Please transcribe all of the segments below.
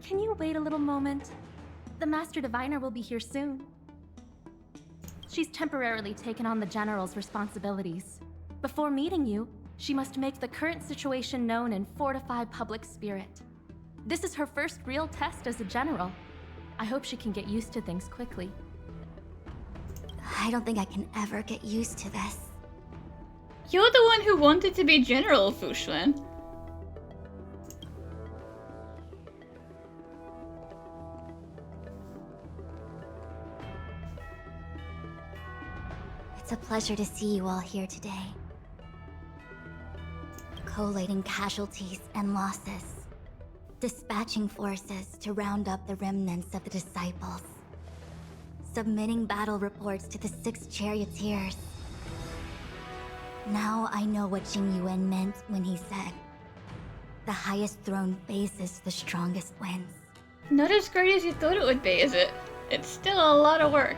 Can you wait a little moment? The Master Diviner will be here soon. She's temporarily taken on the General's responsibilities. Before meeting you, she must make the current situation known and fortify public spirit. This is her first real test as a General. I hope she can get used to things quickly. I don't think I can ever get used to this. You're the one who wanted to be General, Fuxuan. It's a pleasure to see you all here today. Collating casualties and losses. Dispatching forces to round up the remnants of the disciples. Submitting battle reports to the 6 charioteers. Now I know what Jing Yuan meant when he said, "The highest throne faces the strongest wins." Not as great as you thought it would be, is it? It's still a lot of work.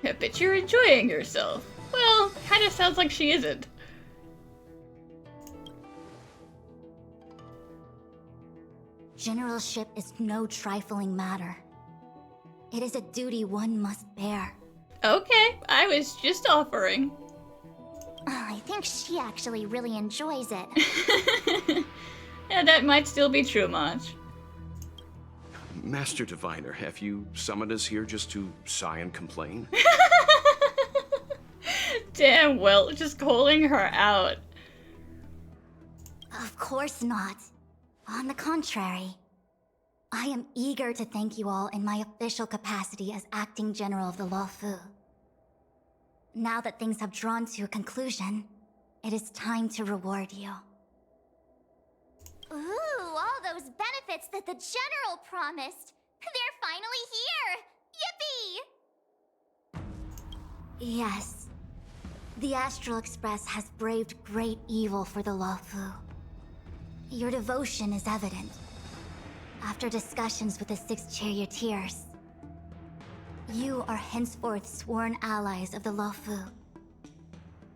I bet you're enjoying yourself. Well, kinda sounds like she isn't. Generalship is no trifling matter. It is a duty one must bear. Okay, I was just offering. I think she actually really enjoys it. Yeah, that might still be true, Maj. Master Diviner, have you summoned us here just to sigh and complain? Damn, well, just calling her out. Of course not. On the contrary. I am eager to thank you all in my official capacity as acting general of the Luofu. Now that things have drawn to a conclusion, it is time to reward you. Ooh, all those benefits that the General promised. They're finally here! Yippee! Yes. The Astral Express has braved great evil for the Luofu. Your devotion is evident. After discussions with the 6 charioteers, you are henceforth sworn allies of the Luofu.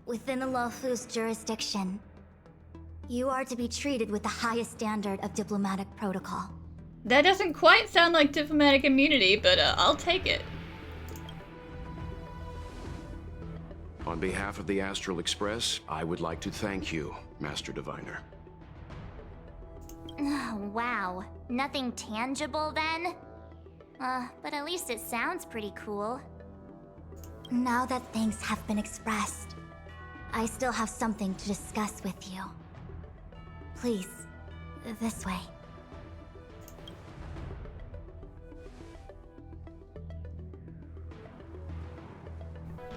Within the Luofu's jurisdiction, you are to be treated with the highest standard of diplomatic protocol. That doesn't quite sound like diplomatic immunity, but I'll take it. On behalf of the Astral Express, I would like to thank you, Master Diviner. Wow, nothing tangible then? But at least it sounds pretty cool. Now that thanks have been expressed, I still have something to discuss with you. Please, this way.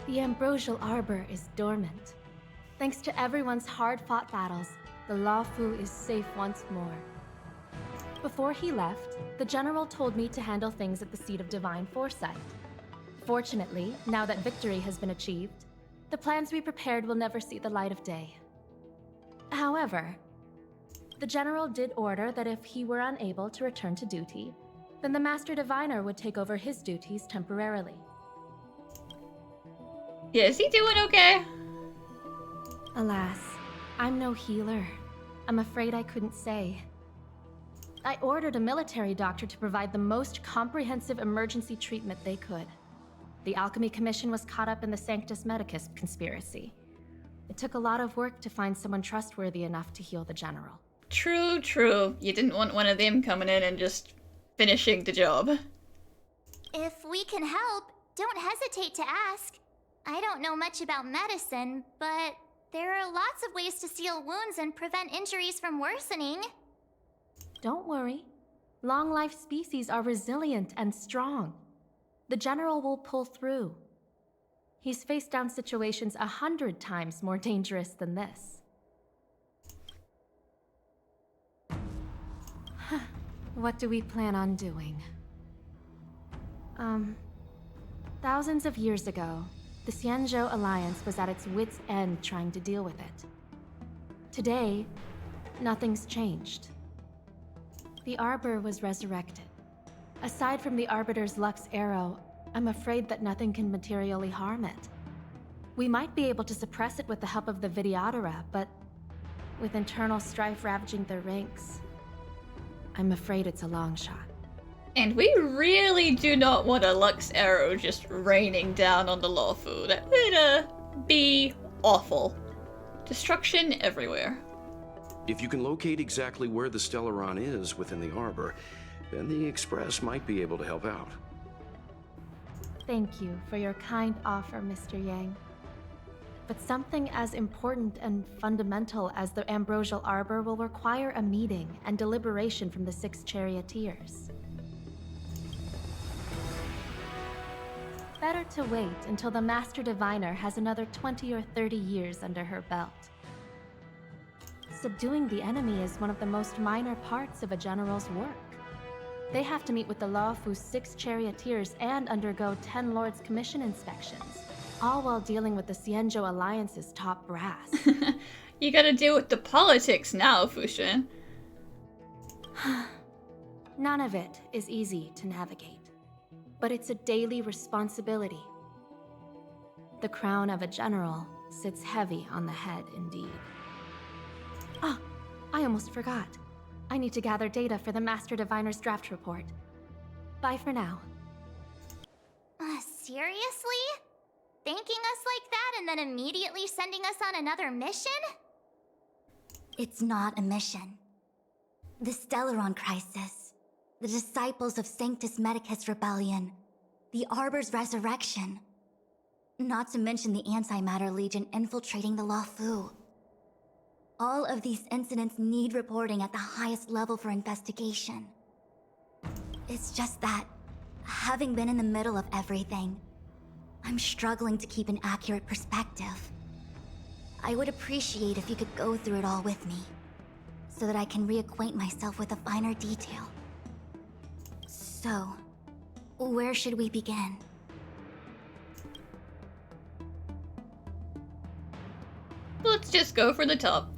The Ambrosial Arbor is dormant. Thanks to everyone's hard-fought battles, the Luofu is safe once more. Before he left, the General told me to handle things at the Seat of Divine Foresight. Fortunately, now that victory has been achieved, the plans we prepared will never see the light of day. However, the General did order that if he were unable to return to duty, then the Master Diviner would take over his duties temporarily. Yeah, is he doing okay? Alas, I'm no healer. I'm afraid I couldn't say. I ordered a military doctor to provide the most comprehensive emergency treatment they could. The Alchemy Commission was caught up in the Sanctus Medicus conspiracy. It took a lot of work to find someone trustworthy enough to heal the General. True, true. You didn't want one of them coming in and just finishing the job. If we can help, don't hesitate to ask. I don't know much about medicine, but there are lots of ways to seal wounds and prevent injuries from worsening. Don't worry. Long-life species are resilient and strong. The General will pull through. He's faced down situations 100 times more dangerous than this. What do we plan on doing? Thousands of years ago, the Xianzhou Alliance was at its wit's end trying to deal with it. Today, nothing's changed. The Arbor was resurrected. Aside from the Arbiter's Lux arrow, I'm afraid that nothing can materially harm it. We might be able to suppress it with the help of the Videodora, but with internal strife ravaging their ranks. I'm afraid it's a long shot. And we really do not want a Lux arrow just raining down on the Luofu. That would, be awful. Destruction everywhere. If you can locate exactly where the Stellaron is within the Arbor, then the Express might be able to help out. Thank you for your kind offer, Mr. Yang. But something as important and fundamental as the Ambrosial Arbor will require a meeting and deliberation from the 6 charioteers. Better to wait until the Master Diviner has another 20 or 30 years under her belt. Subduing the enemy is one of the most minor parts of a general's work. They have to meet with the Luofu's 6 charioteers and undergo 10 Lords' Commission inspections, all while dealing with the Xianzhou Alliance's top brass. You gotta deal with the politics now, Fushin. None of it is easy to navigate, but it's a daily responsibility. The crown of a general sits heavy on the head indeed. Ah, I almost forgot. I need to gather data for the Master Diviner's draft report. Bye for now. Seriously? Thanking us like that and then immediately sending us on another mission? It's not a mission. The Stellaron Crisis, the Disciples of Sanctus Medicus Rebellion, the Arbor's Resurrection. Not to mention the Antimatter Legion infiltrating the Luofu. All of these incidents need reporting at the highest level for investigation. It's just that, having been in the middle of everything, I'm struggling to keep an accurate perspective. I would appreciate if you could go through it all with me, so that I can reacquaint myself with a finer detail. So, where should we begin? Let's just go for the top.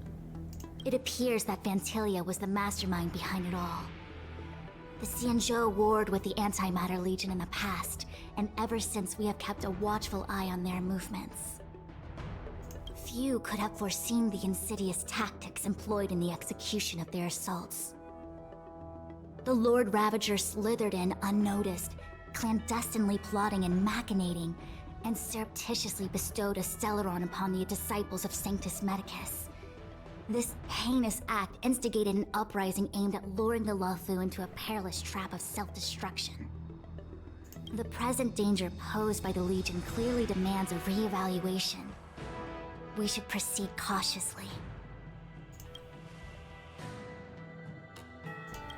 It appears that Phantylia was the mastermind behind it all. The Xianzhou warred with the Antimatter Legion in the past, and ever since we have kept a watchful eye on their movements. Few could have foreseen the insidious tactics employed in the execution of their assaults. The Lord Ravager slithered in unnoticed, clandestinely plotting and machinating, and surreptitiously bestowed a Stellaron upon the disciples of Sanctus Medicus. This heinous act instigated an uprising aimed at luring the Luofu into a perilous trap of self-destruction. The present danger posed by the Legion clearly demands a re-evaluation. We should proceed cautiously.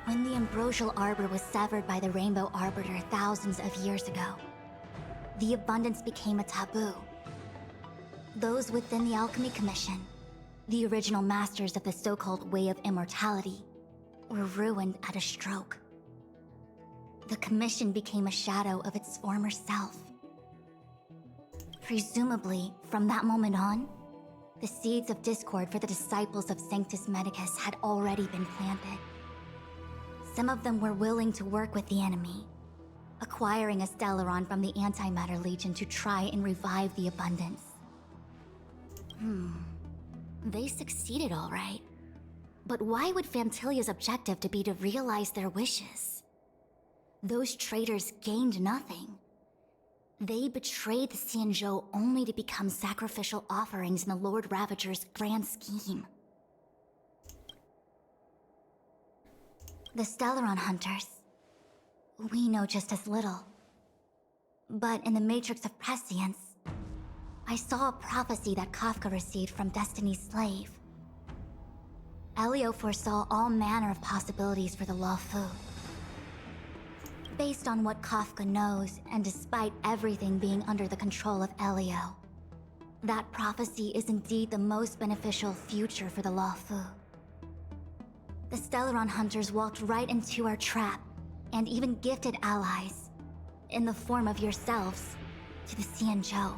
When the Ambrosial Arbor was severed by the Rainbow Arbiter thousands of years ago, the Abundance became a taboo. Those within the Alchemy Commission, the original masters of the so-called Way of Immortality, were ruined at a stroke. The Commission became a shadow of its former self. Presumably, from that moment on, the seeds of discord for the disciples of Sanctus Medicus had already been planted. Some of them were willing to work with the enemy, acquiring a Stellaron from the Antimatter Legion to try and revive the Abundance. They succeeded all right. But why would Phantylia's objective to be to realize their wishes? Those traitors gained nothing. They betrayed the Xianzhou only to become sacrificial offerings in the Lord Ravager's grand scheme. The Stellaron Hunters, we know just as little. But in the Matrix of Prescience, I saw a prophecy that Kafka received from Destiny's slave. Elio foresaw all manner of possibilities for the Luofu. Based on what Kafka knows, and despite everything being under the control of Elio, that prophecy is indeed the most beneficial future for the Luofu. The Stellaron Hunters walked right into our trap, and even gifted allies, in the form of yourselves, to the Xianzhou.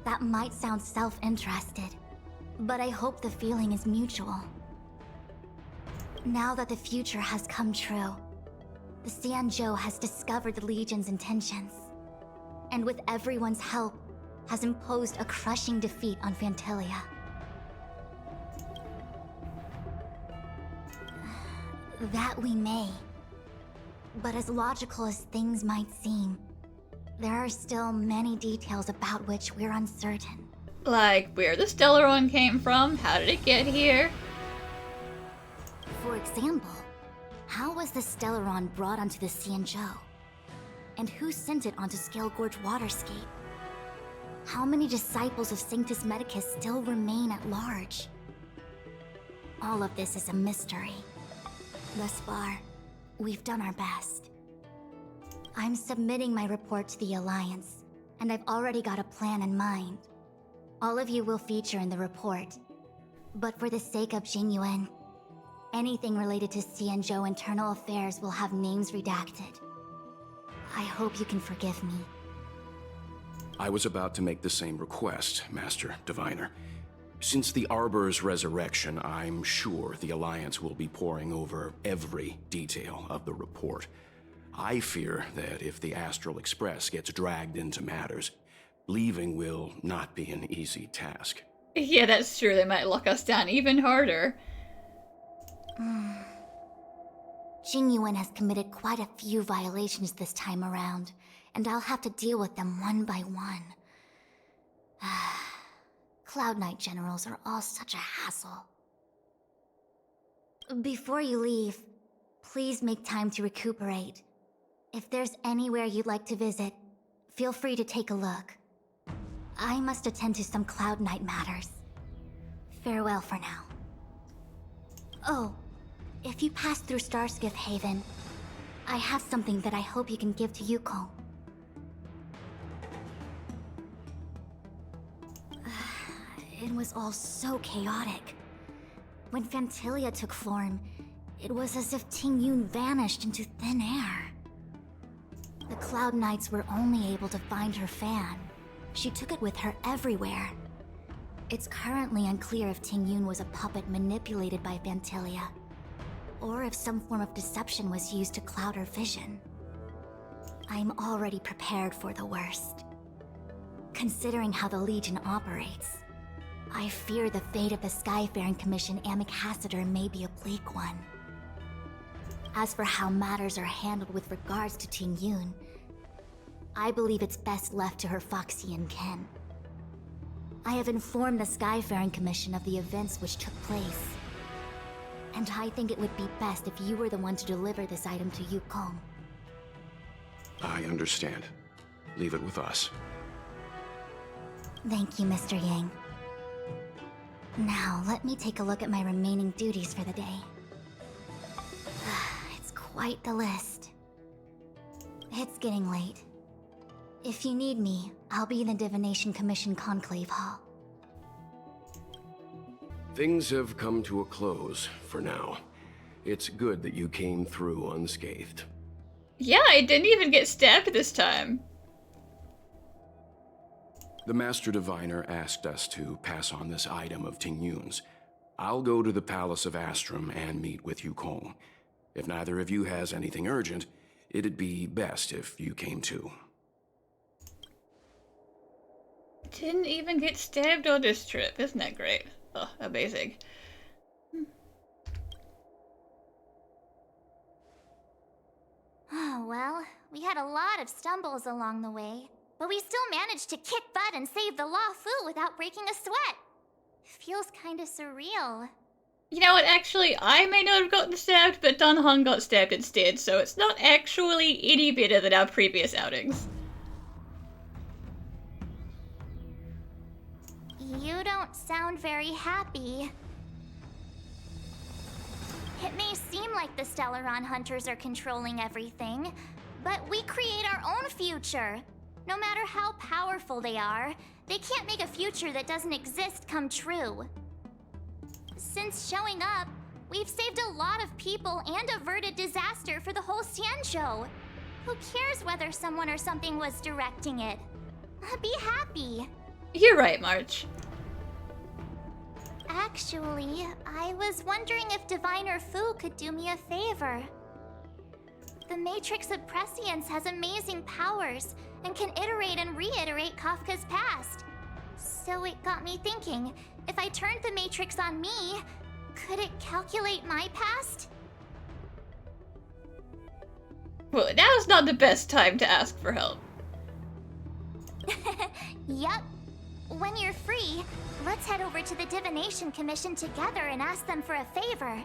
That might sound self-interested, but I hope the feeling is mutual. Now that the future has come true, the Xianzhou has discovered the Legion's intentions, and with everyone's help, has imposed a crushing defeat on Phantylia. That we may. But as logical as things might seem, there are still many details about which we're uncertain. Like where the Stellaron came from, how did it get here? For example, how was the Stellaron brought onto the Xianzhou? And who sent it onto Scale Gorge Waterscape? How many disciples of Sanctus Medicus still remain at large? All of this is a mystery. Thus far, we've done our best. I'm submitting my report to the Alliance, and I've already got a plan in mind. All of you will feature in the report. But for the sake of Jingyuan, anything related to Xianzhou internal affairs will have names redacted. I hope you can forgive me. I was about to make the same request, Master Diviner. Since the Arbor's resurrection, I'm sure the Alliance will be poring over every detail of the report. I fear that if the Astral Express gets dragged into matters, leaving will not be an easy task. Yeah, that's true. They might lock us down even harder. Jingyuan has committed quite a few violations this time around, and I'll have to deal with them one by one. Cloud Knight generals are all such a hassle. Before you leave, please make time to recuperate. If there's anywhere you'd like to visit, feel free to take a look. I must attend to some Cloud Knight matters. Farewell for now. Oh, if you pass through Starskiff Haven, I have something that I hope you can give to Yukong. It was all so chaotic. When Phantylia took form, it was as if Tingyun vanished into thin air. The Cloud Knights were only able to find her fan. She took it with her everywhere. It's currently unclear if Tingyun was a puppet manipulated by Phantylia, or if some form of deception was used to cloud her vision. I'm already prepared for the worst. Considering how the Legion operates, I fear the fate of the Skyfaring Commission Ambassador may be a bleak one. As for how matters are handled with regards to Tingyun, I believe it's best left to her Foxian kin. I have informed the Skyfaring Commission of the events which took place, and I think it would be best if you were the one to deliver this item to Yukong. I understand. Leave it with us. Thank you, Mr. Yang. Now, let me take a look at my remaining duties for the day. It's quite the list. It's getting late. If you need me, I'll be in the Divination Commission Conclave Hall. Things have come to a close for now. It's good that you came through unscathed. Yeah, I didn't even get stabbed this time. The Master Diviner asked us to pass on this item of Tingyun's. I'll go to the Palace of Astrum and meet with Yukong. If neither of you has anything urgent, it'd be best if you came too. Didn't even get stabbed on this trip. Isn't that great? Oh, amazing. Oh, well, we had a lot of stumbles along the way, but we still managed to kick butt and save the Luofu without breaking a sweat. Feels kinda surreal. You know what, actually, I may not have gotten stabbed, but Dan Han got stabbed instead, so it's not actually any better than our previous outings. You don't sound very happy. It may seem like the Stellaron hunters are controlling everything, but we create our own future. No matter how powerful they are, they can't make a future that doesn't exist come true. Since showing up, we've saved a lot of people and averted disaster for the whole Xianzhou. Who cares whether someone or something was directing it? Be happy. You're right, March. Actually, I was wondering if Diviner Fu could do me a favor. The Matrix of Prescience has amazing powers and can iterate and reiterate Kafka's past. So it got me thinking, if I turned the Matrix on me, could it calculate my past? Well, now's not the best time to ask for help. Yup. When you're free, let's head over to the Divination Commission together and ask them for a favor.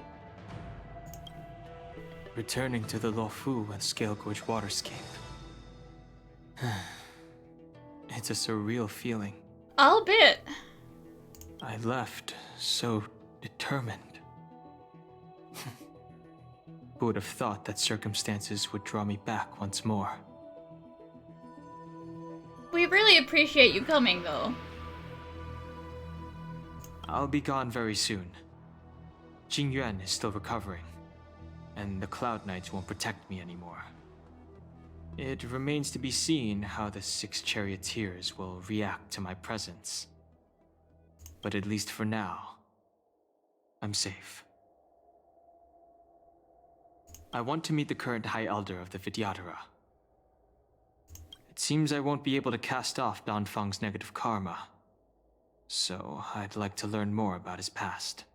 Returning to the Luofu and Scale Gorge waterscape. It's a surreal feeling. I'll bet. I left so determined. Who would have thought that circumstances would draw me back once more? We really appreciate you coming, though. I'll be gone very soon. Jingyuan is still recovering, and the Cloud Knights won't protect me anymore. It remains to be seen how the 6 charioteers will react to my presence. But at least for now, I'm safe. I want to meet the current High Elder of the Vidyadhara. It seems I won't be able to cast off Danfang's negative karma, so I'd like to learn more about his past.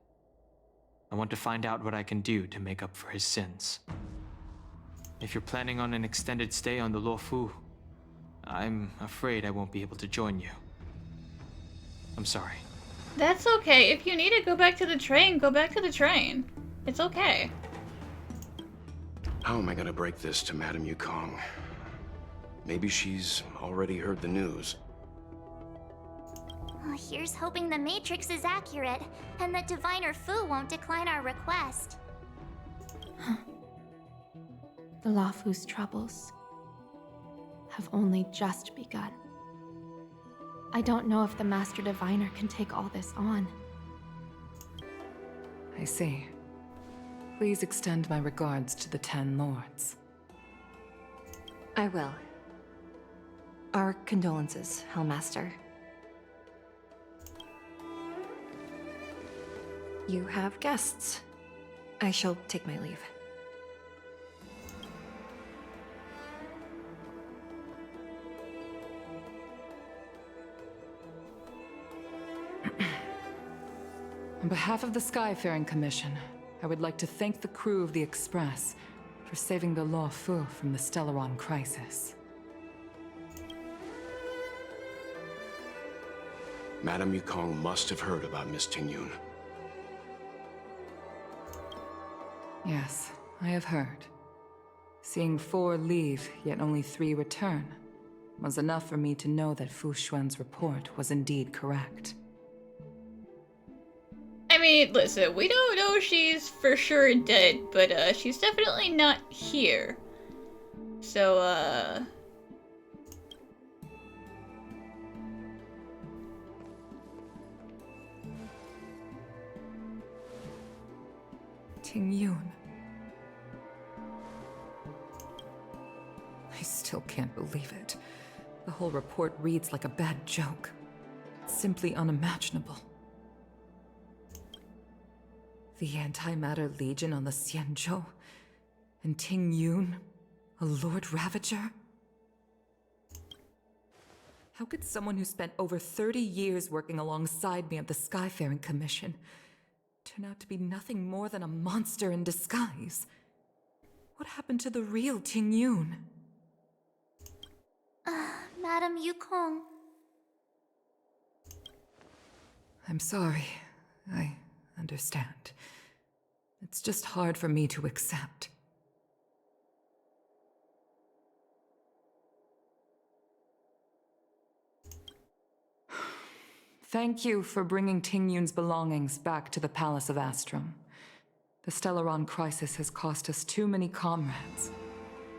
I want to find out what I can do to make up for his sins. If you're planning on an extended stay on the Luofu, I'm afraid I won't be able to join you. I'm sorry. That's okay. If you need to go back to the train, go back to the train. It's okay. How am I gonna break this to Madame Yukong? Maybe she's already heard the news. Well, here's hoping the Matrix is accurate, and that Diviner Fu won't decline our request. The Luofu's troubles have only just begun. I don't know if the Master Diviner can take all this on. I see. Please extend my regards to the 10 Lords. I will. Our condolences, Hellmaster. You have guests. I shall take my leave. On behalf of the Skyfaring Commission, I would like to thank the crew of the Express for saving the Luofu from the Stellaron crisis. Madame Yukong must have heard about Miss Tingyun. Yes, I have heard. Seeing 4 leave, yet only 3 return, was enough for me to know that Fu Xuan's report was indeed correct. I mean, listen, we don't know she's for sure dead, but she's definitely not here. So, Tingyun. I still can't believe it. The whole report reads like a bad joke. It's simply unimaginable. The Antimatter Legion on the Xianzhou, and Tingyun, a Lord Ravager? How could someone who spent over 30 years working alongside me at the Skyfaring Commission turn out to be nothing more than a monster in disguise? What happened to the real Tingyun? Madame Yukong. I'm sorry. I understand. It's just hard for me to accept. Thank you for bringing Tingyun's belongings back to the Palace of Astrum. The Stellaron crisis has cost us too many comrades.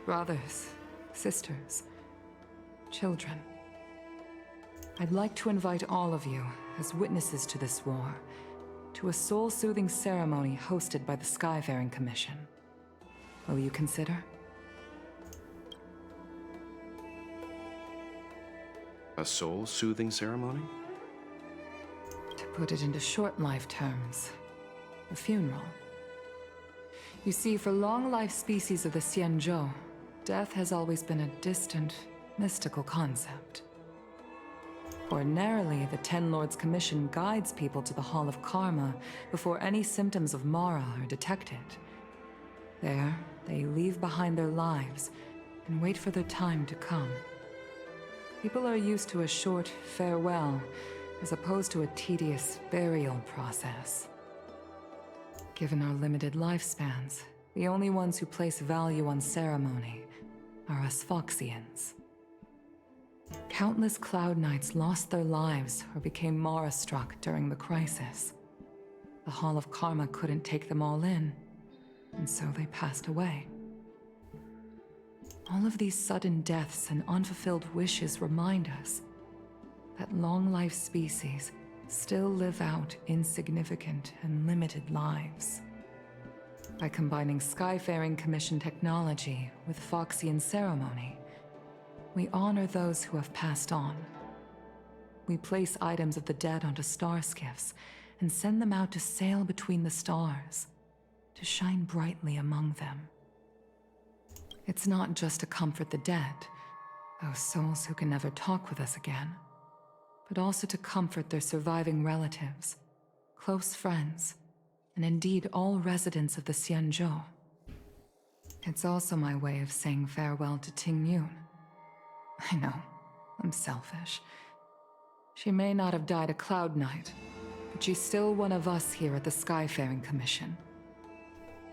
Brothers, sisters, children. I'd like to invite all of you, as witnesses to this war, to a soul-soothing ceremony hosted by the Skyfaring Commission. Will you consider? A soul-soothing ceremony? To put it into short life terms, a funeral. You see, for long-life species of the Xianzhou, death has always been a distant, mystical concept. Ordinarily, the Ten Lords Commission guides people to the Hall of Karma before any symptoms of Mara are detected. There, They leave behind their lives and wait for their time to come. People are used to a short farewell as opposed to a tedious burial process. Given our limited lifespans, the only ones who place value on ceremony are us Phoxians. Countless Cloud Knights lost their lives or became Mara-struck during the crisis. The Hall of Karma couldn't take them all in, and so they passed away. All of these sudden deaths and unfulfilled wishes remind us that long-life species still live out insignificant and limited lives. By combining Skyfaring Commission technology with Phoxian ceremony, we honor those who have passed on. We place items of the dead onto star skiffs and send them out to sail between the stars, to shine brightly among them. It's not just to comfort the dead, those souls who can never talk with us again, but also to comfort their surviving relatives, close friends, and indeed all residents of the Xianzhou. It's also my way of saying farewell to Tingyun. I know, I'm selfish. She may not have died a Cloud Knight, but she's still one of us here at the Skyfaring Commission.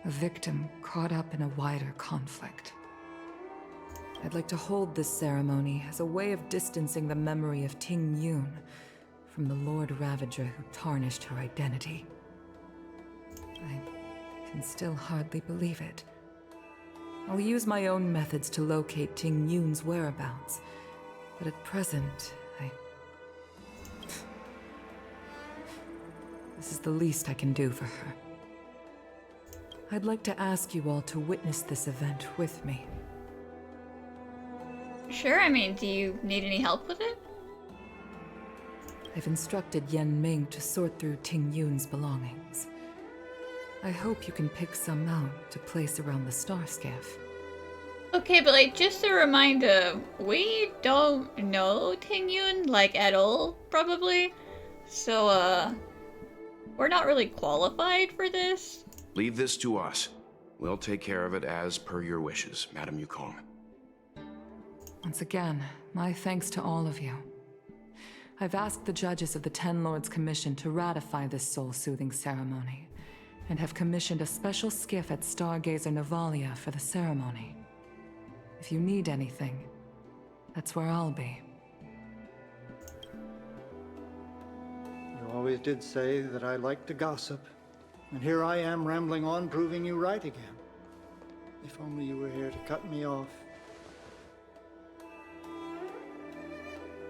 A victim caught up in a wider conflict. I'd like to hold this ceremony as a way of distancing the memory of Tingyun from the Lord Ravager who tarnished her identity. I can still hardly believe it. I'll use my own methods to locate Tingyun's whereabouts, but at present, This is the least I can do for her. I'd like to ask you all to witness this event with me. Sure, I mean, do you need any help with it? I've instructed Yan Ming to sort through Tingyun's belongings. I hope you can pick some out to place around the star skiff. Okay, but like, just a reminder, we don't know Tingyun, like, at all, probably. So, we're not really qualified for this. Leave this to us. We'll take care of it as per your wishes, Madame Yukong. Once again, my thanks to all of you. I've asked the judges of the Ten Lords Commission to ratify this soul-soothing ceremony, and have commissioned a special skiff at Stargazer Navalia for the ceremony. If you need anything, that's where I'll be. You always did say that I like to gossip, and here I am rambling on, proving you right again. If only you were here to cut me off.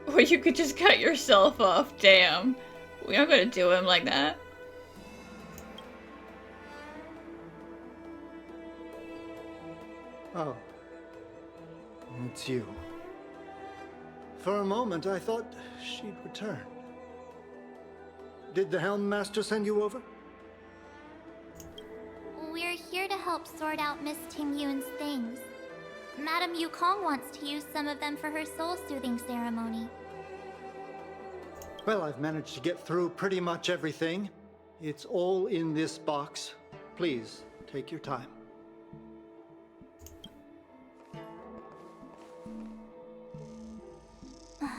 Or you could just cut yourself off, damn. We aren't gonna do him like that. Oh. It's you. For a moment, I thought she'd returned. Did the Helm Master send you over? We're here to help sort out Miss Tingyun's things. Madame Yukong wants to use some of them for her soul-soothing ceremony. Well, I've managed to get through pretty much everything. It's all in this box. Please, take your time.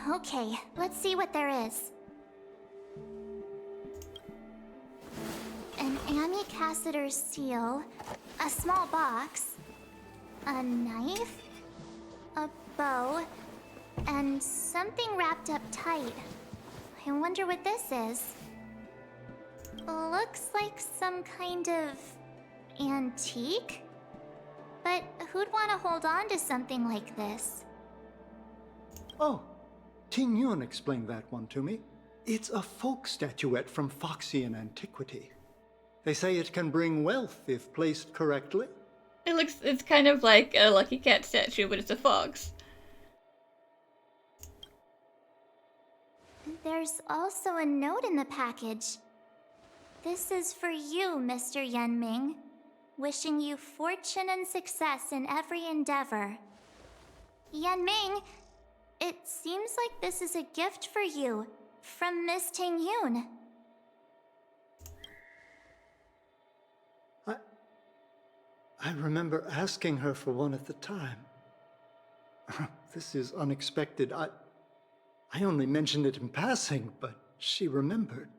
Okay, let's see what there is. An Amicassator's seal, a small box, a knife, a bow, and something wrapped up tight. I wonder what this is. Looks like some kind of antique? But who'd want to hold on to something like this? Oh, Tingyun explained that one to me. It's a folk statuette from Phoxian antiquity. They say it can bring wealth if placed correctly. It's kind of like a Lucky Cat statue, but it's a fox. There's also a note in the package. This is for you, Mr. Yanming. Wishing you fortune and success in every endeavor. Yanming, it seems like this is a gift for you from Miss Tingyun. I remember asking her for one at the time. This is unexpected. I only mentioned it in passing, but she remembered.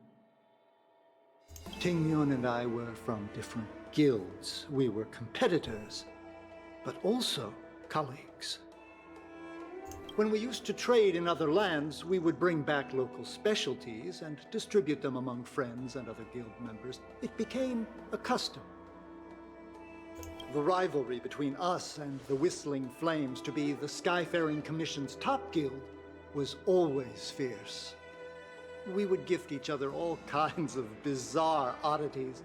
Tingyun and I were from different guilds. We were competitors, but also colleagues. When we used to trade in other lands, we would bring back local specialties and distribute them among friends and other guild members. It became a custom. The rivalry between us and the Whistling Flames to be the Skyfaring Commission's top guild was always fierce. We would gift each other all kinds of bizarre oddities.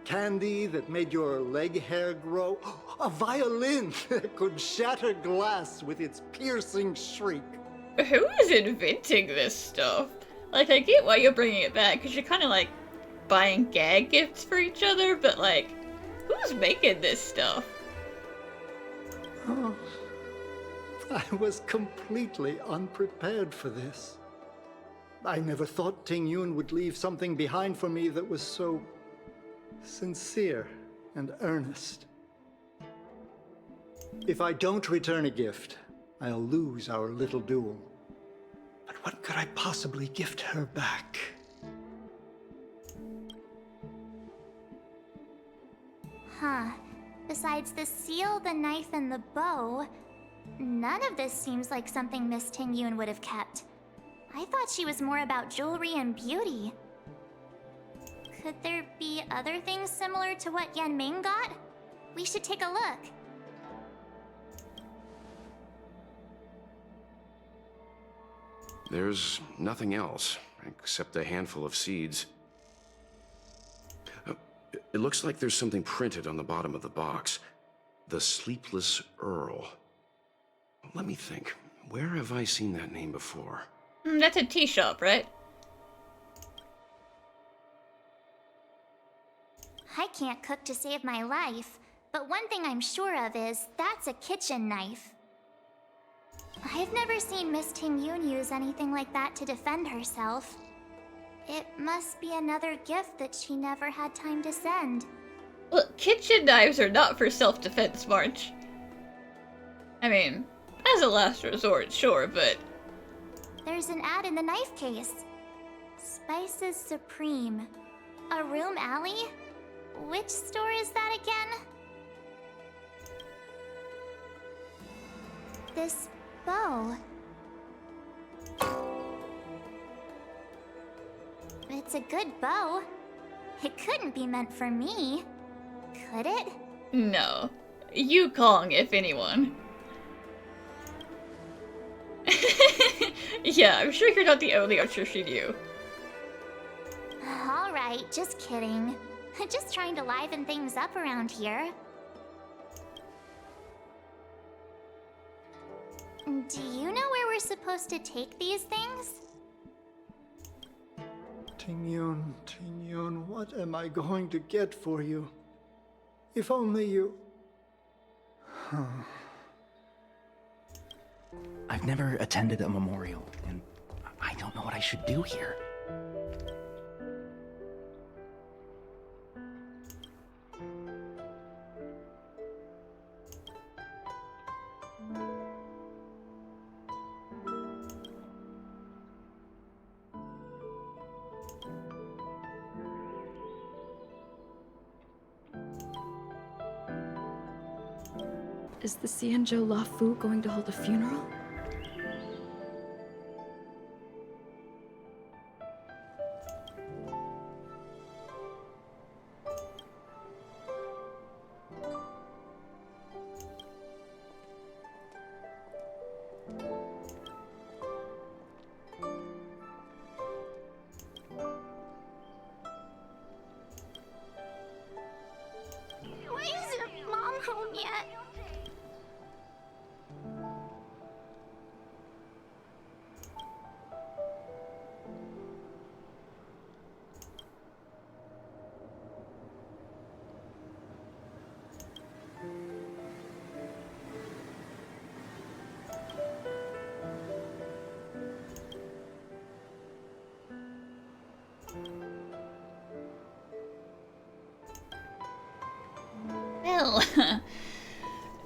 Candy that made your leg hair grow. A violin that could shatter glass with its piercing shriek. Who is inventing this stuff? Like, I get why you're bringing it back, because you're kind of like buying gag gifts for each other, but like, who's making this stuff? Oh, I was completely unprepared for this. I never thought Tingyun would leave something behind for me that was so sincere and earnest. If I don't return a gift, I'll lose our little duel. But what could I possibly gift her back? Huh. Besides the seal, the knife, and the bow, none of this seems like something Miss Tingyun would have kept. I thought she was more about jewelry and beauty. Could there be other things similar to what Yan Ming got? We should take a look. There's nothing else, except a handful of seeds. It looks like there's something printed on the bottom of the box. The Sleepless Earl. Let me think. Where have I seen that name before? That's a tea shop, right? I can't cook to save my life, but one thing I'm sure of is that's a kitchen knife. I've never seen Miss Tingyun use anything like that to defend herself. It must be another gift that she never had time to send. Look, kitchen knives are not for self-defense, March. I mean, as a last resort, sure, but... There's an ad in the knife case. Spices Supreme. A room alley? Which store is that again? This bow. It's a good bow. It couldn't be meant for me, could it? No. Yukong, if anyone. Yeah, I'm sure you're not the only archer she knew. Alright, just kidding. Just trying to liven things up around here. Do you know where we're supposed to take these things? Tingyun, what am I going to get for you? If only you... I've never attended a memorial, and I don't know what I should do here. Is the Xianzhou Luofu going to hold a funeral? Why isn't Mom home yet? Well,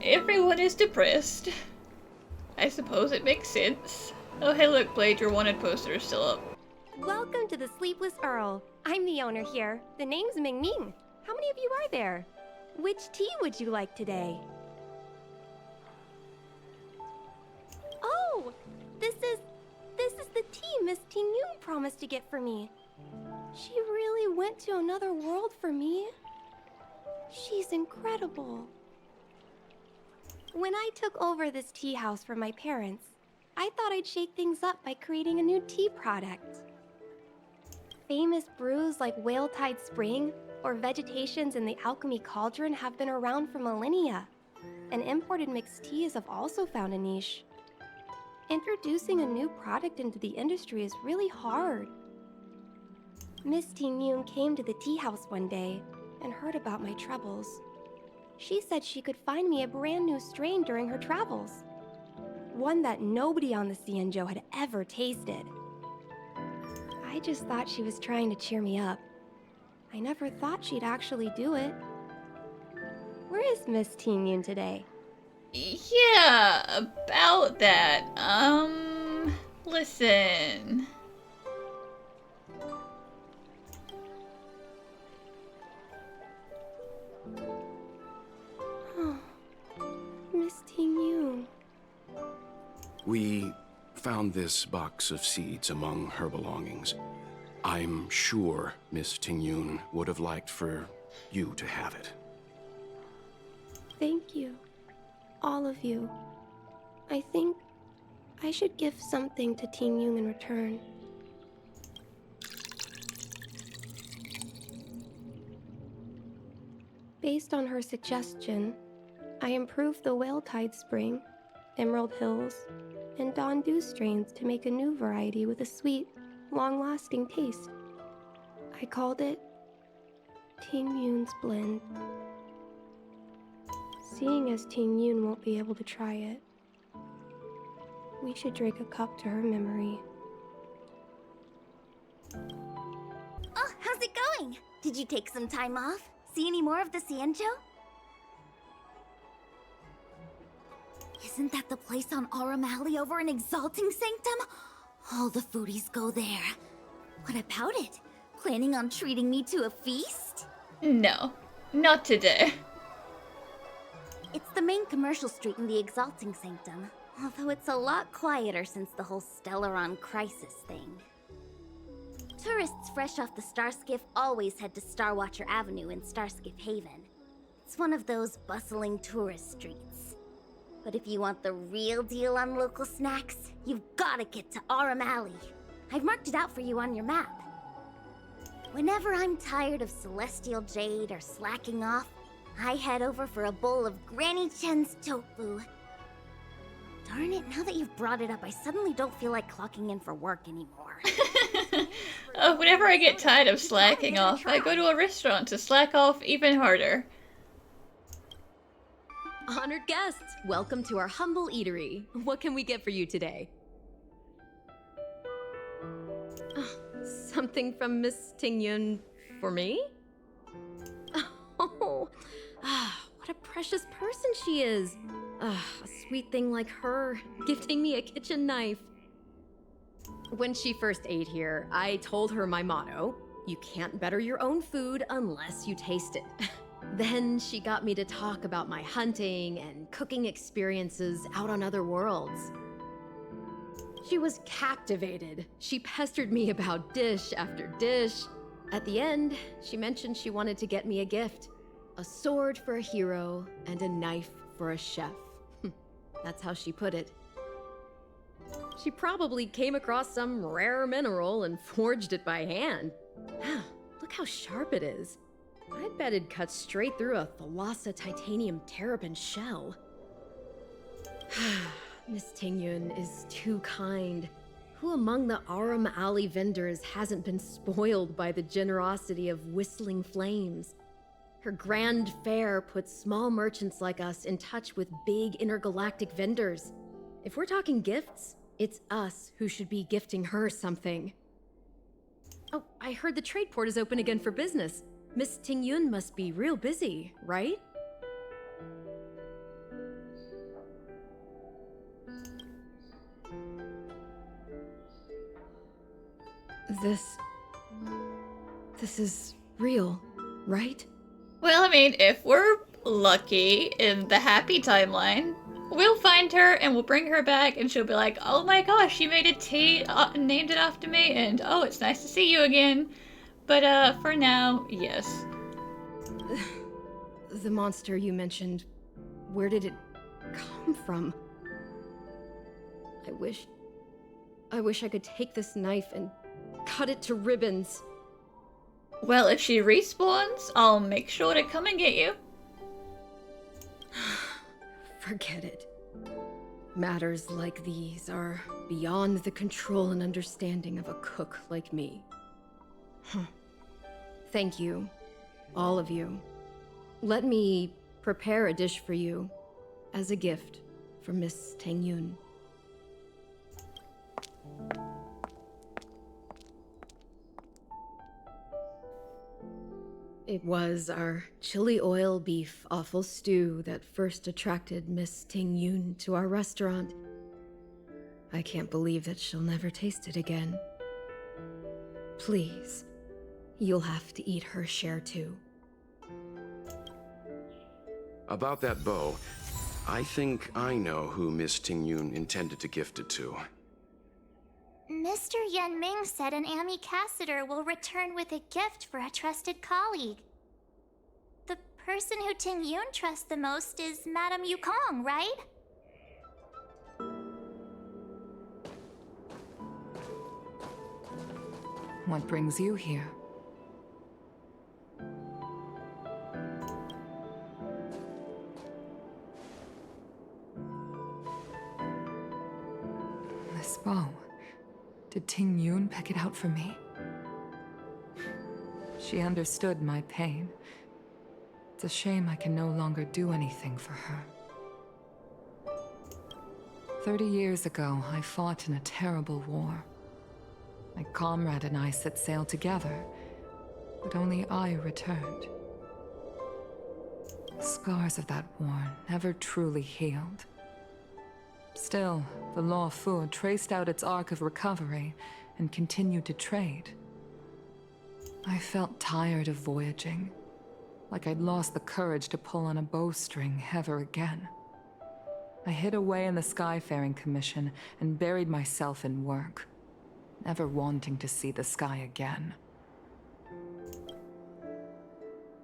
everyone is depressed. I suppose it makes sense. Oh, hey look, Blade, your wanted poster is still up. Welcome to the Sleepless Earl. I'm the owner here. The name's Ming Ming. How many of you are there? Which tea would you like today? Oh, this is the tea Miss Ting Yun promised to get for me. She really went to another world for me. She's incredible. When I took over this tea house from my parents, I thought I'd shake things up by creating a new tea product. Famous brews like Whale Tide Spring or Vegetations in the Alchemy Cauldron have been around for millennia, and imported mixed teas have also found a niche. Introducing a new product into the industry is really hard. Miss Ting Yun came to the tea house one day and heard about my troubles. She said she could find me a brand new strain during her travels. One that nobody on the Xianzhou had ever tasted. I just thought she was trying to cheer me up. I never thought she'd actually do it. Where is Miss Ting Yun today? Yeah, about that. Listen. Miss Ting Yun. We found this box of seeds among her belongings. I'm sure Miss Ting Yun would have liked for you to have it. Thank you. All of you. I think I should give something to Ting Yun in return. Based on her suggestion, I improved the Whale Tide Spring, Emerald Hills, and Dawn Dew strains to make a new variety with a sweet, long-lasting taste. I called it Ting Yun's Blend. Seeing as Ting Yun won't be able to try it, we should drink a cup to her memory. Oh, how's it going? Did you take some time off? See any more of the Xianzhou? Isn't that the place on Aurum Alley over in Exalting Sanctum? All the foodies go there. What about it? Planning on treating me to a feast? No, not today. It's the main commercial street in the Exalting Sanctum, although it's a lot quieter since the whole Stellaron crisis thing. Tourists fresh off the Starskiff always head to Starwatcher Avenue in Starskiff Haven. It's one of those bustling tourist streets. But if you want the real deal on local snacks, you've gotta get to Aurum Alley. I've marked it out for you on your map. Whenever I'm tired of Celestial Jade or slacking off, I head over for a bowl of Granny Chen's tofu. Darn it, now that you've brought it up, I suddenly don't feel like clocking in for work anymore. Whenever I get tired of slacking off, I go to a restaurant to slack off even harder. Honored guests, welcome to our humble eatery. What can we get for you today? Something from Miss Ting Yun for me? Oh, what a precious person she is. A sweet thing like her, gifting me a kitchen knife. When she first ate here, I told her my motto: you can't better your own food unless you taste it. Then she got me to talk about my hunting and cooking experiences out on other worlds. She was captivated. She pestered me about dish after dish. At the end, she mentioned she wanted to get me a gift. A sword for a hero and a knife for a chef. That's how she put it. She probably came across some rare mineral and forged it by hand. Look how sharp it is. I bet it'd cut straight through a Thalassa titanium terrapin shell. Miss Ting Yun is too kind. Who among the Aurum Alley vendors hasn't been spoiled by the generosity of Whistling Flames? Her grand fare puts small merchants like us in touch with big intergalactic vendors. If we're talking gifts, it's us who should be gifting her something. Oh, I heard the trade port is open again for business. Miss Ting Yun must be real busy, right? This is real, right? Well, I mean, if we're lucky in the happy timeline, we'll find her and we'll bring her back and she'll be like, oh my gosh, you made a tea, named it after me, and oh, it's nice to see you again. But for now, yes. The monster you mentioned, where did it come from? I wish I could take this knife and cut it to ribbons. Well, if she respawns, I'll make sure to come and get you. Forget it. Matters like these are beyond the control and understanding of a cook like me. Thank you, all of you. Let me prepare a dish for you as a gift from Miss Tengyun. It was our chili oil beef offal stew that first attracted Miss Tengyun to our restaurant. I can't believe that she'll never taste it again. Please, you'll have to eat her share too. About that bow, I think I know who Miss Tingyun intended to gift it to. Mr. Yanming said an ambassador will return with a gift for a trusted colleague. The person who Tingyun trusts the most is Madame Yukong, right? What brings you here? This bow. Did Tingyun pick it out for me? She understood my pain. It's a shame I can no longer do anything for her. 30 years ago, I fought in a terrible war. My comrade and I set sail together, but only I returned. The scars of that war never truly healed. Still, the Luofu traced out its arc of recovery and continued to trade. I felt tired of voyaging, like I'd lost the courage to pull on a bowstring ever again. I hid away in the Skyfaring Commission and buried myself in work, never wanting to see the sky again.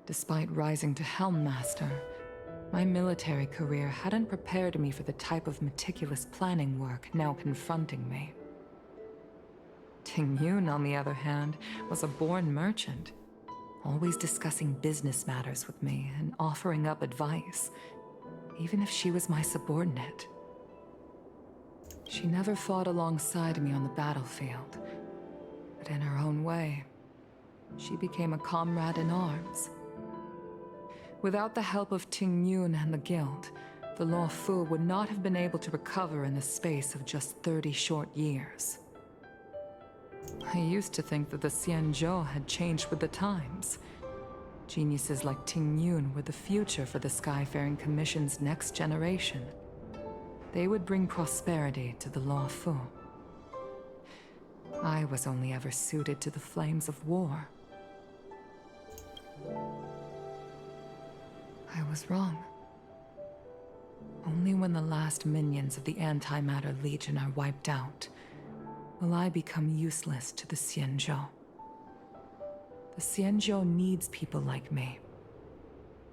Despite rising to Helm Master, my military career hadn't prepared me for the type of meticulous planning work now confronting me. Tingyun, on the other hand, was a born merchant, always discussing business matters with me and offering up advice, even if she was my subordinate. She never fought alongside me on the battlefield, but in her own way, she became a comrade in arms. Without the help of Tingyun and the Guild, the Luofu would not have been able to recover in the space of just 30 short years. I used to think that the Xianzhou had changed with the times. Geniuses like Tingyun were the future for the Skyfaring Commission's next generation. They would bring prosperity to the Luofu. I was only ever suited to the flames of war. I was wrong. Only when the last minions of the Antimatter Legion are wiped out will I become useless to the Xianzhou. The Xianzhou needs people like me.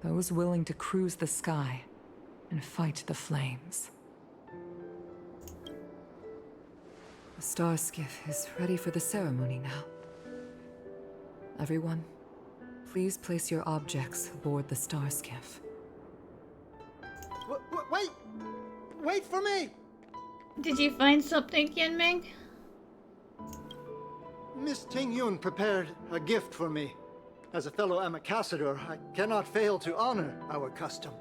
Those willing to cruise the sky and fight the flames. The star skiff is ready for the ceremony now. Everyone, please place your objects aboard the star skiff. Wait! Wait for me! Did you find something, Yanming? Miss Tingyun prepared a gift for me. As a fellow ambassador, I cannot fail to honor our custom.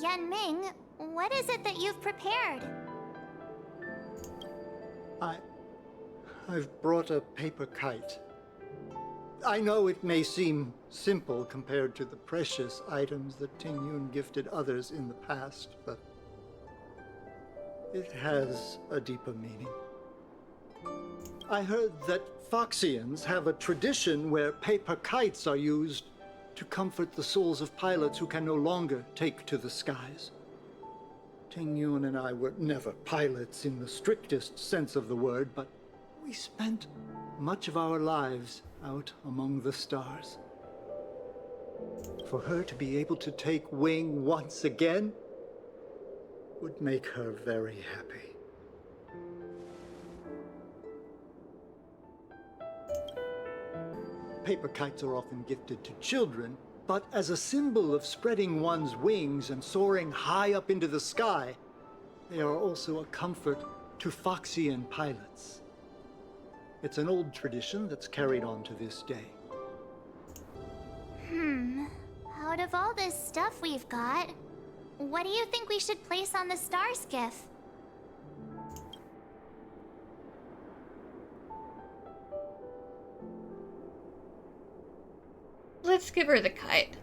Yanming, what is it that you've prepared? I've brought a paper kite. I know it may seem simple compared to the precious items that Tingyun gifted others in the past, but It has a deeper meaning. I heard that Foxians have a tradition where paper kites are used to comfort the souls of pilots who can no longer take to the skies. Ting Yun and I were never pilots in the strictest sense of the word, but we spent much of our lives out among the stars. For her to be able to take wing once again would make her very happy. Paper kites are often gifted to children, but as a symbol of spreading one's wings and soaring high up into the sky, they are also a comfort to Foxian pilots. It's an old tradition that's carried on to this day. Out of all this stuff we've got, what do you think we should place on the star skiff? Let's give her the kite.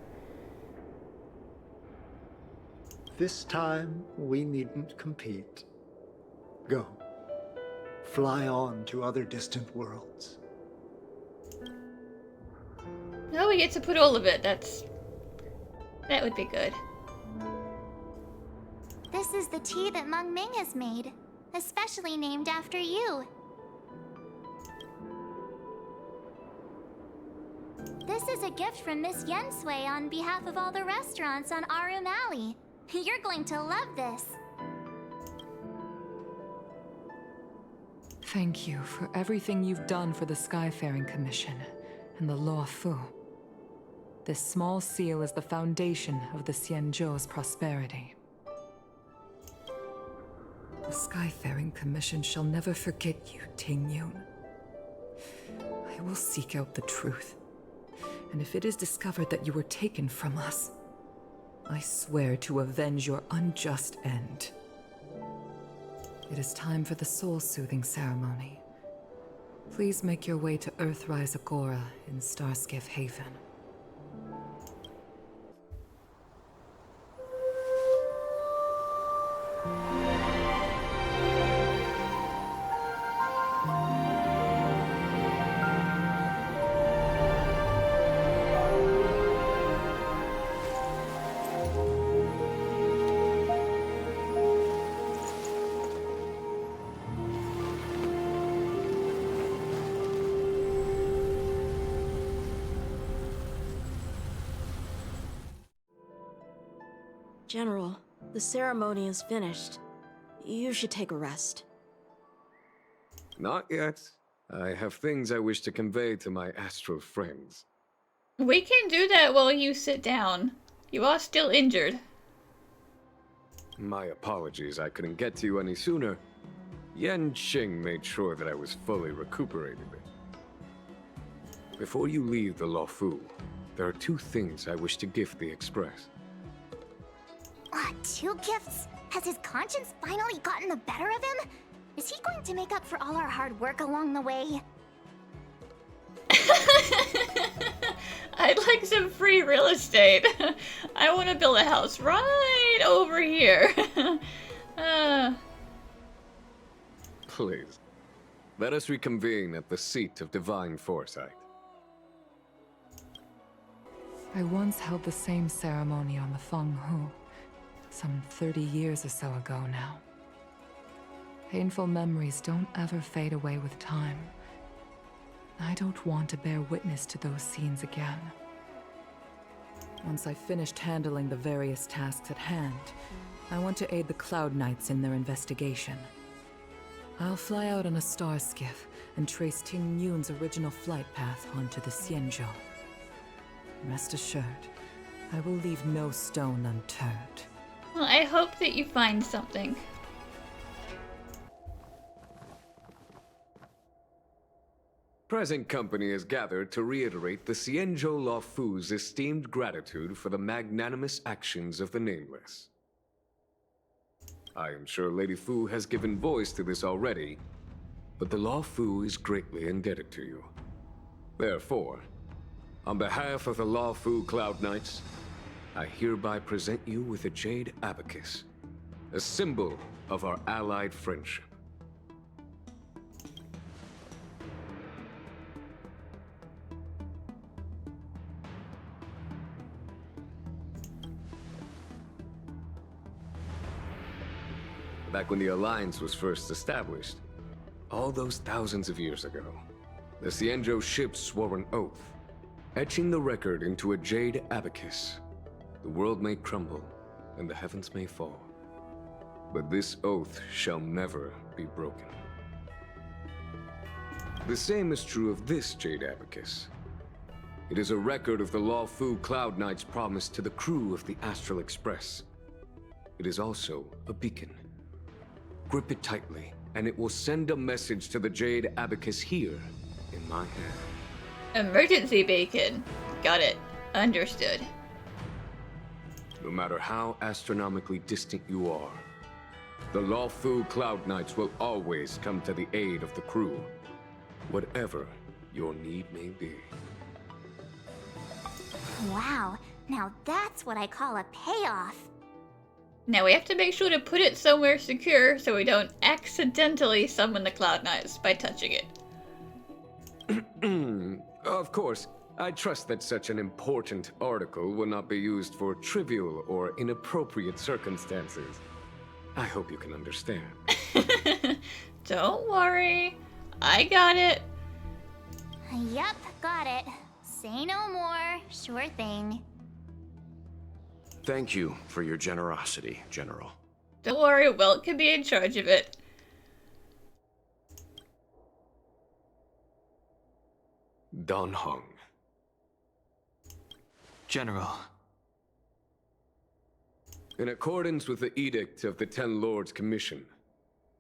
This time, we needn't compete. Go. Fly on to other distant worlds. No, we get to put all of it. That would be good. This is the tea that Meng Ming has made, especially named after you. This is a gift from Miss Xianzhou on behalf of all the restaurants on Arum Alley. You're going to love this. Thank you for everything you've done for the Skyfaring Commission and the Luofu. This small seal is the foundation of the Xianzhou's prosperity. The Skyfaring Commission shall never forget you, Ting Yun. I will seek out the truth. And if it is discovered that you were taken from us, I swear to avenge your unjust end. It is time for the soul-soothing ceremony. Please make your way to Earthrise Agora in Starskiff Haven. General, the ceremony is finished. You should take a rest. Not yet. I have things I wish to convey to my astral friends. We can do that while you sit down. You are still injured. My apologies, I couldn't get to you any sooner. Yan Qing made sure that I was fully recuperated. Before you leave the Luofu, there are two things I wish to gift the Express. Two gifts? Has his conscience finally gotten the better of him? Is he going to make up for all our hard work along the way? I'd like some free real estate. I want to build a house right over here. Please, let us reconvene at the seat of divine foresight. I once held the same ceremony on the Fenghu, some 30 years or so ago now. Painful memories don't ever fade away with time. I don't want to bear witness to those scenes again. Once I've finished handling the various tasks at hand, I want to aid the Cloud Knights in their investigation. I'll fly out on a star skiff and trace Ting Yun's original flight path onto the Xianzhou. Rest assured, I will leave no stone unturned. Well, I hope that you find something. Present company is gathered to reiterate the Xianzhou Luofu's esteemed gratitude for the magnanimous actions of the Nameless. I am sure Lady Fu has given voice to this already, but the Luofu is greatly indebted to you. Therefore, on behalf of the Luofu Cloud Knights, I hereby present you with a jade abacus, a symbol of our allied friendship. Back when the Alliance was first established, all those thousands of years ago, the Xianzhou ships swore an oath, etching the record into a jade abacus. The world may crumble, and the heavens may fall, but this oath shall never be broken. The same is true of this jade abacus. It is a record of the Luofu Cloud Knight's promise to the crew of the Astral Express. It is also a beacon. Grip it tightly, and it will send a message to the jade abacus here in my hand. Emergency beacon. Got it. Understood. No matter how astronomically distant you are, the Luofu Cloud Knights will always come to the aid of the crew, whatever your need may be. Wow, now that's what I call a payoff. Now we have to make sure to put it somewhere secure so we don't accidentally summon the Cloud Knights by touching it. Of course, I trust that such an important article will not be used for trivial or inappropriate circumstances. I hope you can understand. Don't worry. I got it. Yep, got it. Say no more. Sure thing. Thank you for your generosity, General. Don't worry, Welt can be in charge of it. Dan Heng. General. In accordance with the Edict of the Ten Lords Commission,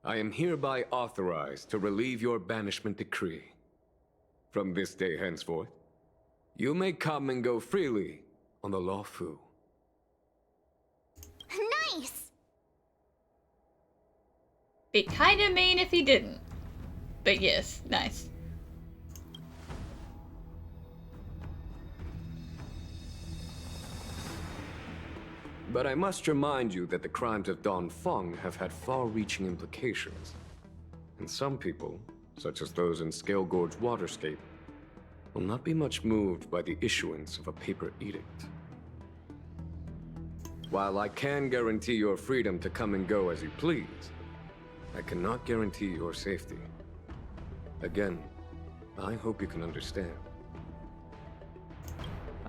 I am hereby authorized to relieve your banishment decree. From this day henceforth, you may come and go freely on the Luofu. Nice! Be kinda mean if he didn't. But yes, nice. But I must remind you that the crimes of Don Feng have had far-reaching implications. And some people, such as those in Scale Gorge Waterscape, will not be much moved by the issuance of a paper edict. While I can guarantee your freedom to come and go as you please, I cannot guarantee your safety. Again, I hope you can understand.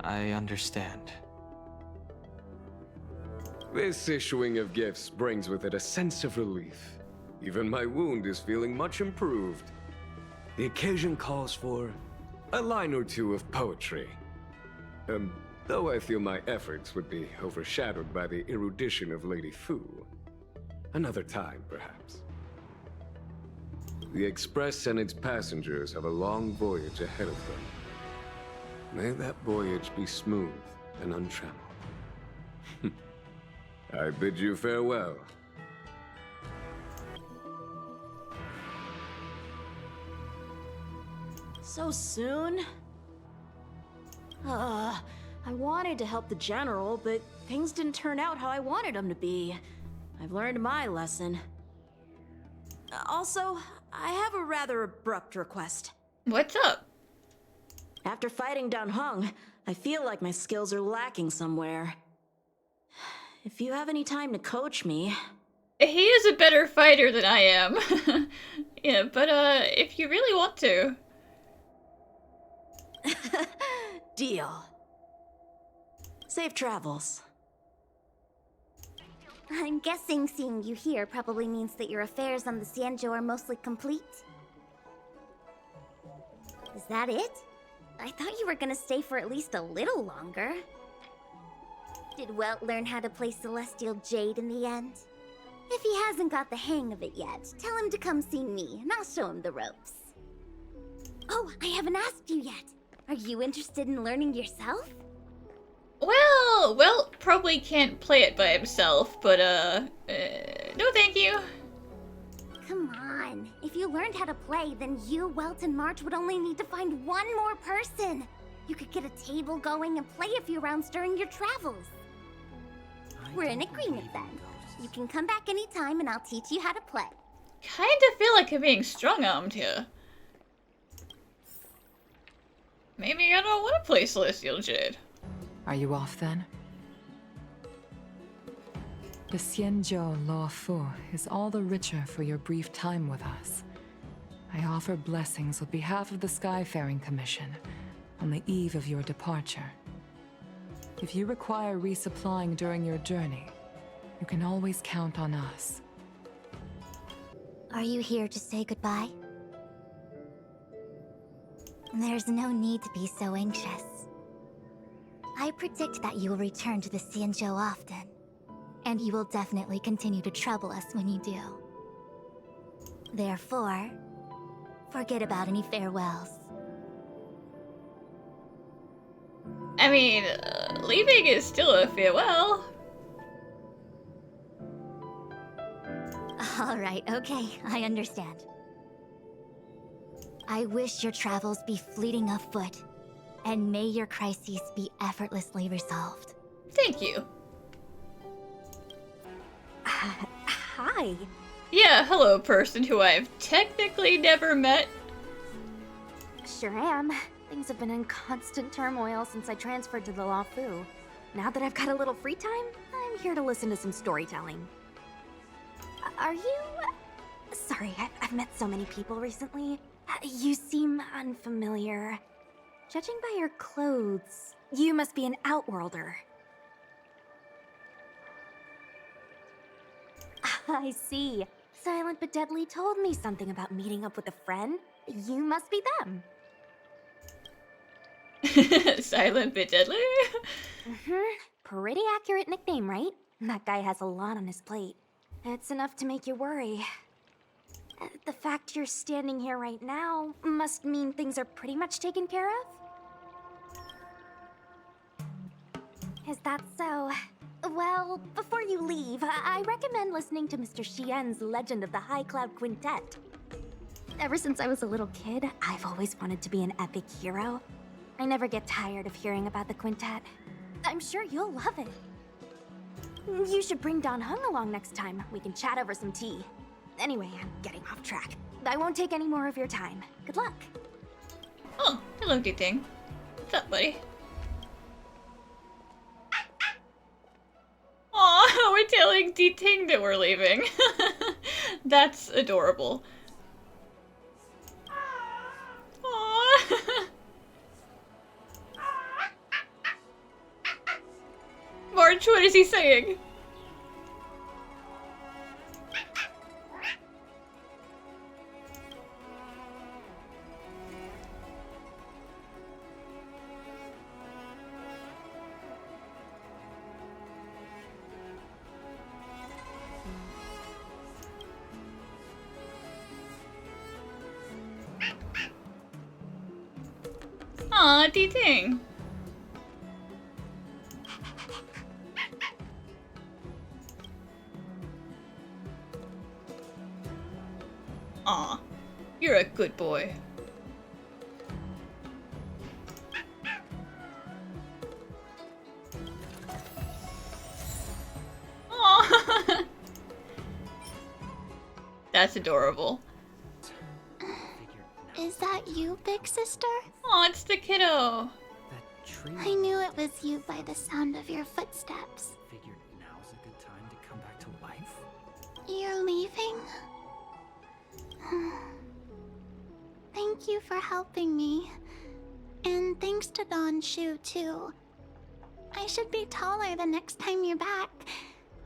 I understand. This issuing of gifts brings with it a sense of relief. Even my wound is feeling much improved. The occasion calls for a line or two of poetry. Though I feel my efforts would be overshadowed by the erudition of Lady Fu. Another time, perhaps. The Express and its passengers have a long voyage ahead of them. May that voyage be smooth and untrammeled. I bid you farewell. So soon? I wanted to help the General, but things didn't turn out how I wanted them to be. I've learned my lesson. Also, I have a rather abrupt request. What's up? After fighting Dan Heng, I feel like my skills are lacking somewhere. If you have any time to coach me... He is a better fighter than I am. Yeah, but if you really want to. Deal. Safe travels. I'm guessing seeing you here probably means that your affairs on the Xianzhou are mostly complete. Is that it? I thought you were gonna stay for at least a little longer. Did Welt learn how to play Celestial Jade in the end? If he hasn't got the hang of it yet, tell him to come see me, and I'll show him the ropes. Oh, I haven't asked you yet. Are you interested in learning yourself? Well, Welt probably can't play it by himself, but no thank you. Come on. If you learned how to play, then you, Welt, and March would only need to find one more person. You could get a table going and play a few rounds during your travels. We're in agreement then. You can come back anytime and I'll teach you how to play. Kinda feel like I'm being strong-armed here. Maybe I don't want to play Celestial Jade. Are you off then? The Xianzhou Luofu is all the richer for your brief time with us. I offer blessings on behalf of the Skyfaring Commission on the eve of your departure. If you require resupplying during your journey, you can always count on us. Are you here to say goodbye? There's no need to be so anxious. I predict that you will return to the Xianzhou often, and you will definitely continue to trouble us when you do. Therefore, forget about any farewells. I mean, leaving is still a farewell. Alright, okay, I understand. I wish your travels be fleeting of foot, and may your crises be effortlessly resolved. Thank you. Hi. Yeah, hello, person who I've technically never met. Sure am. Things have been in constant turmoil since I transferred to the Luofu. Now that I've got a little free time, I'm here to listen to some storytelling. Are you... Sorry, I've met so many people recently. You seem unfamiliar. Judging by your clothes, you must be an outworlder. I see. Silent but Deadly told me something about meeting up with a friend. You must be them. Silent but deadly? Pretty accurate nickname, right? That guy has a lot on his plate. It's enough to make you worry. The fact you're standing here right now must mean things are pretty much taken care of? Is that so? Well, before you leave, I recommend listening to Mr. Xian's Legend of the High Cloud Quintet. Ever since I was a little kid, I've always wanted to be an epic hero. I never get tired of hearing about the quintet. I'm sure you'll love it. You should bring Don Hung along next time. We can chat over some tea. Anyway, I'm getting off track. I won't take any more of your time. Good luck. Oh, hello, D-Ting. What's up, buddy? Aw, we're telling D-Ting that we're leaving. That's adorable. Aw. March, what is he saying? Aw, D-Ting. Aw, you're a good boy. Aw. That's adorable. Is that you, big sister? Aw, it's the kiddo. I knew it was you by the sound of your footsteps. Figured now's a good time to come back to life. You're leaving? Thank you for helping me. And thanks to Don Shu, too. I should be taller the next time you're back,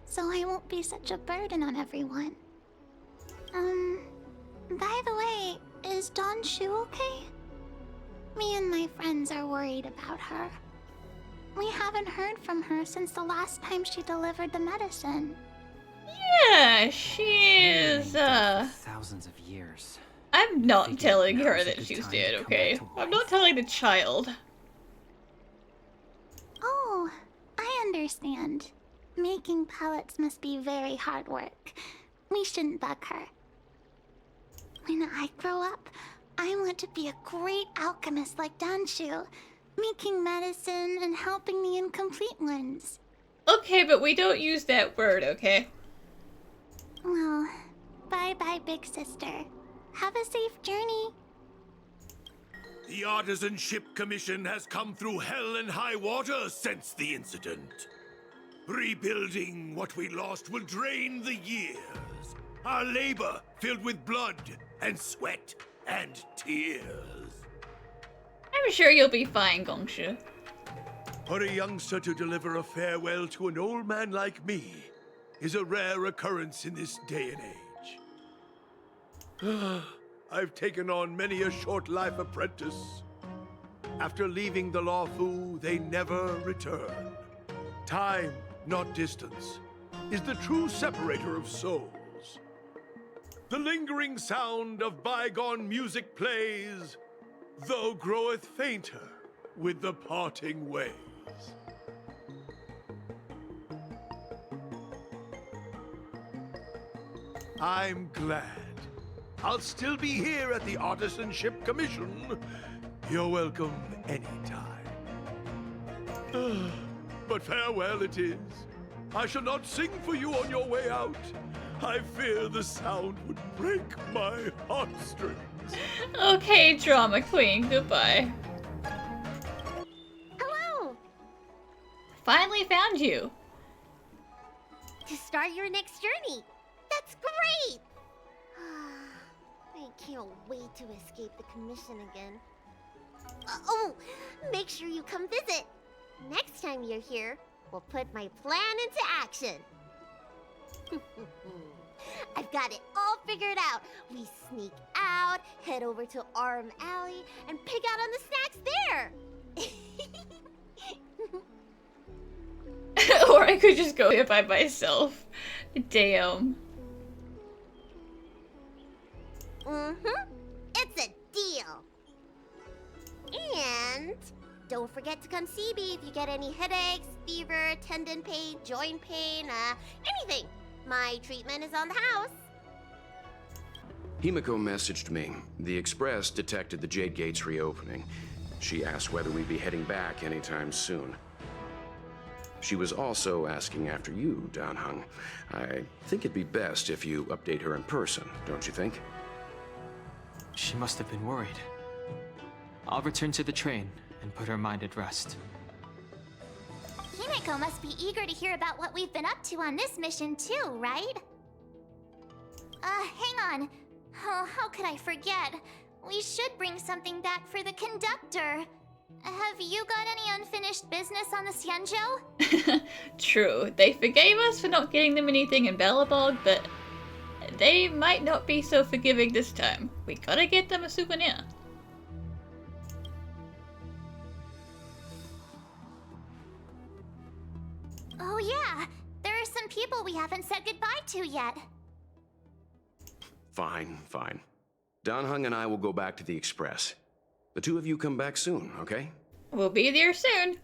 so I won't be such a burden on everyone. By the way, is Don Shu okay? Me and my friends are worried about her. We haven't heard from her since the last time she delivered the medicine. Yeah, she is, Thousands of years. I'm not telling her that she's dead, okay? I'm not telling the child. Oh, I understand. Making pellets must be very hard work. We shouldn't bug her. When I grow up, I want to be a great alchemist like Danshu, making medicine and helping the incomplete ones. Okay, but we don't use that word, okay? Well, bye-bye, big sister. Have a safe journey. The Artisan Ship Commission has come through hell and high water since the incident. Rebuilding what we lost will drain the years. Our labor filled with blood and sweat and tears. I'm sure you'll be fine, Gongshu. For a youngster to deliver a farewell to an old man like me is a rare occurrence in this day and age. I've taken on many a short-life apprentice. After leaving the Luofu, they never return. Time, not distance, is the true separator of souls. The lingering sound of bygone music plays, though groweth fainter with the parting ways. I'm glad. I'll still be here at the Artisan Ship Commission. You're welcome anytime. But farewell it is. I shall not sing for you on your way out. I fear the sound would break my heartstrings. Okay, drama queen, goodbye. Hello! Finally found you. To start your next journey. That's great! I can't wait to escape the commission again. Oh, make sure you come visit. Next time you're here, we'll put my plan into action. I've got it all figured out. We sneak out, head over to Arm Alley, and pick out on the snacks there. Or I could just go here by myself. Damn. It's a deal. And don't forget to come see me if you get any headaches, fever, tendon pain, joint pain, anything. My treatment is on the house. Himiko messaged me. The Express detected the Jade Gate's reopening. She asked whether we'd be heading back anytime soon. She was also asking after you, Danheng. I think it'd be best if you update her in person, don't you think? She must have been worried. I'll return to the train and put her mind at rest. Himiko must be eager to hear about what we've been up to on this mission too, right? Hang on. Oh, how could I forget? We should bring something back for the conductor. Have you got any unfinished business on the Xianzhou? True. They forgave us for not getting them anything in Belobog, but they might not be so forgiving this time. We gotta get them a souvenir. Oh yeah, there are some people we haven't said goodbye to yet. Fine, fine. Danheng and I will go back to the Express. The two of you come back soon, okay? We'll be there soon.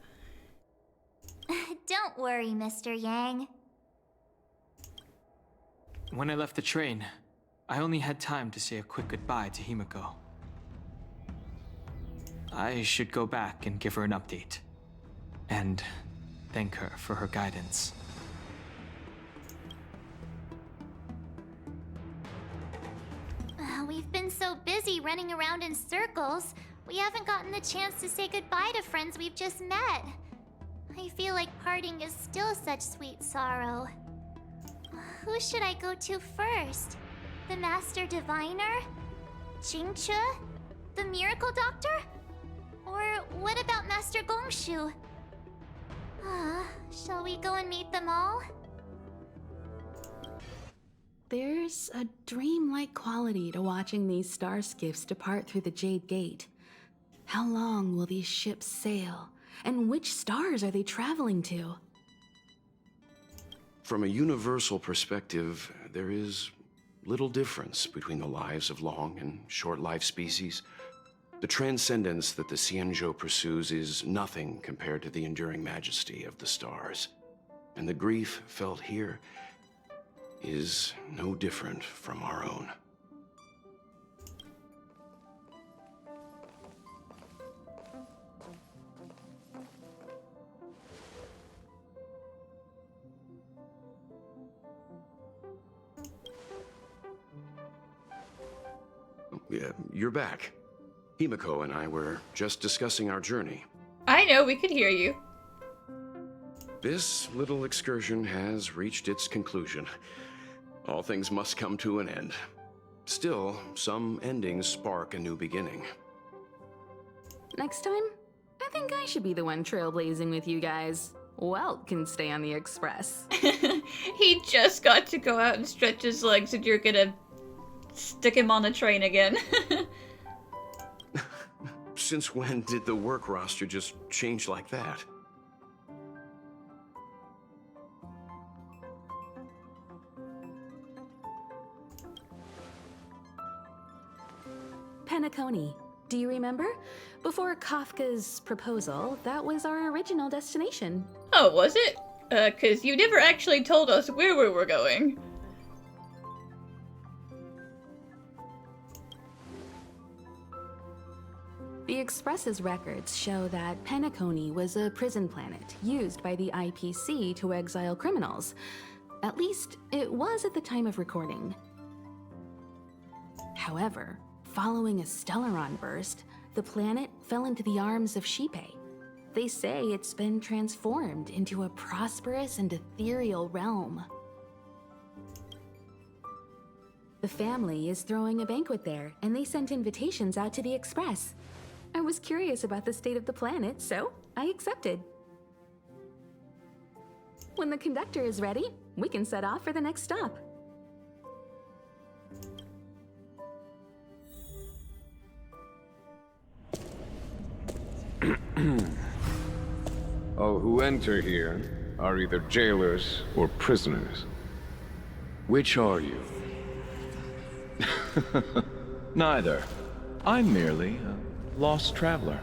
Don't worry, Mr. Yang. When I left the train, I only had time to say a quick goodbye to Himiko. I should go back and give her an update. And thank her for her guidance. We've been so busy running around in circles, we haven't gotten the chance to say goodbye to friends we've just met. I feel like parting is still such sweet sorrow. Who should I go to first? The Master Diviner? Jingche? The Miracle Doctor? Or what about Master Gongshu? Shall we go and meet them all? There's a dreamlike quality to watching these star skiffs depart through the Jade Gate. How long will these ships sail? And which stars are they traveling to? From a universal perspective, there is little difference between the lives of long and short-lived species. The transcendence that the Xianzhou pursues is nothing compared to the enduring majesty of the stars. And the grief felt here is no different from our own. Yeah, you're back. Himiko and I were just discussing our journey. I know, we could hear you. This little excursion has reached its conclusion. All things must come to an end. Still, some endings spark a new beginning. Next time, I think I should be the one trailblazing with you guys. Welt can stay on the express. He just got to go out and stretch his legs and you're gonna stick him on a train again. Since when did the work roster just change like that? Penacony. Do you remember? Before Kafka's proposal, that was our original destination. Oh, was it? 'Cause you never actually told us where we were going. The Express's records show that Penacony was a prison planet used by the IPC to exile criminals. At least, it was at the time of recording. However, following a Stellaron burst, the planet fell into the arms of Xipe. They say it's been transformed into a prosperous and ethereal realm. The family is throwing a banquet there, and they sent invitations out to the Express. I was curious about the state of the planet, so I accepted. When the conductor is ready, we can set off for the next stop. All who enter here are either jailers or prisoners. Which are you? Neither. I'm merely a lost traveler.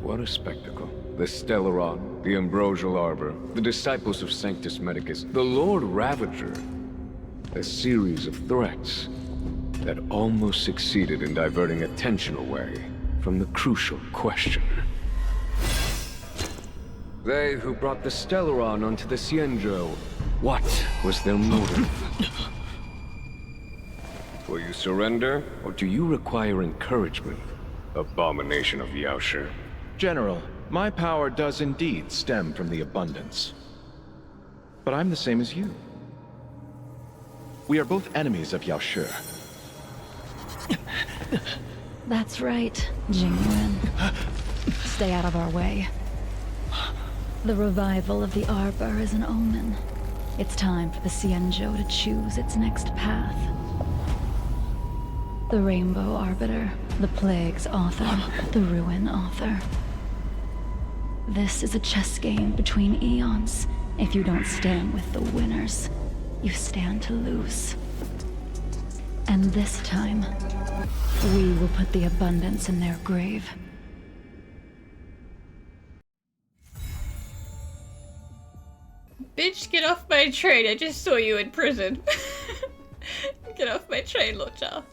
What a spectacle. The Stellaron, the Ambrosial Arbor, the Disciples of Sanctus Medicus, the Lord Ravager. A series of threats that almost succeeded in diverting attention away from the crucial question. They who brought the Stellaron onto the Xianzhou, what was their motive? Will you surrender, or do you require encouragement? Abomination of Yaoshi. General, my power does indeed stem from the abundance. But I'm the same as you. We are both enemies of Yaoshi. That's right, Jingyuan. Stay out of our way. The revival of the Arbor is an omen. It's time for the Xianzhou to choose its next path. The Rainbow Arbiter, the Plague's author, the Ruin author. This is a chess game between eons. If you don't stand with the winners, you stand to lose. And this time, we will put the abundance in their grave. Bitch, get off my train. I just saw you in prison. Get off my train, Locha.